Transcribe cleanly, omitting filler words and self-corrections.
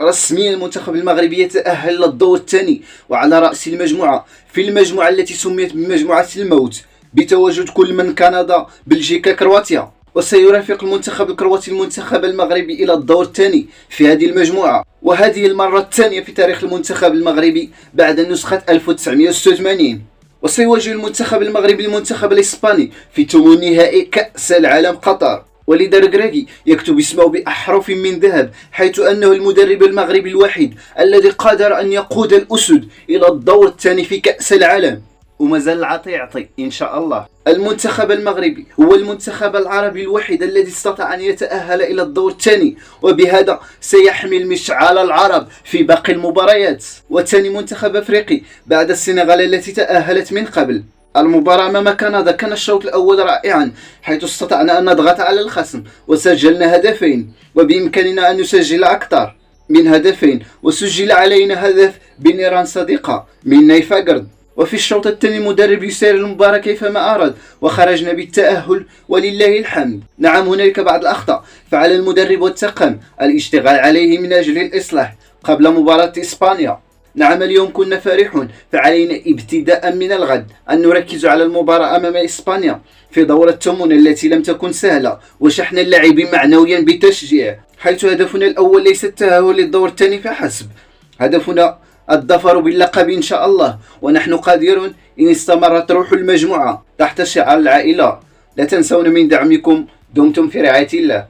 رسميا المنتخب المغربي يتأهل للدور الثاني، وعلى رأس المجموعة في المجموعة التي سميت بمجموعة الموت بتواجد كل من كندا، بلجيكا، كرواتيا. وسيرافق المنتخب الكرواتي المنتخب المغربي إلى الدور الثاني في هذه المجموعة، وهذه المرة الثانية في تاريخ المنتخب المغربي بعد نسخة 1986. وسيواجه المنتخب المغربي المنتخب الإسباني في ثمن نهائي كأس العالم قطر. ولذا ركراكي يكتب اسمه بأحرف من ذهب، حيث أنه المدرب المغربي الوحيد الذي قادر أن يقود الأسود إلى الدور الثاني في كأس العالم، ومازال العطي يعطي إن شاء الله. المنتخب المغربي هو المنتخب العربي الوحيد الذي استطاع أن يتأهل إلى الدور الثاني، وبهذا سيحمل مشعل العرب في باقي المباريات. وثاني منتخب أفريقي بعد السنغال التي تأهلت من قبل. المباراة أمام كندا كان الشوط الأول رائعا، حيث استطعنا أن نضغط على الخصم وسجلنا هدفين، وبإمكاننا أن نسجل أكثر من هدفين، وسجل علينا هدف بنيران صديقة من نايفاغرد. وفي الشوط الثاني المدرب يسير المباراة كيفما أراد، وخرجنا بالتأهل ولله الحمد. نعم، هنالك بعض الأخطاء، فعلى المدرب والطاقم الاشتغال عليه من أجل الإصلاح قبل مباراة إسبانيا. نعم، اليوم كنا فرحون، فعلينا ابتداء من الغد أن نركز على المباراة أمام إسبانيا في دورة الثمن التي لم تكن سهلة، وشحن اللاعبين معنويا بتشجيع، حيث هدفنا الأول ليس التأهل للدور الثاني فحسب، هدفنا الظفر باللقب إن شاء الله. ونحن قادرون إن استمرت روح المجموعة تحت شعار العائلة. لا تنسون من دعمكم، دمتم في رعاية الله.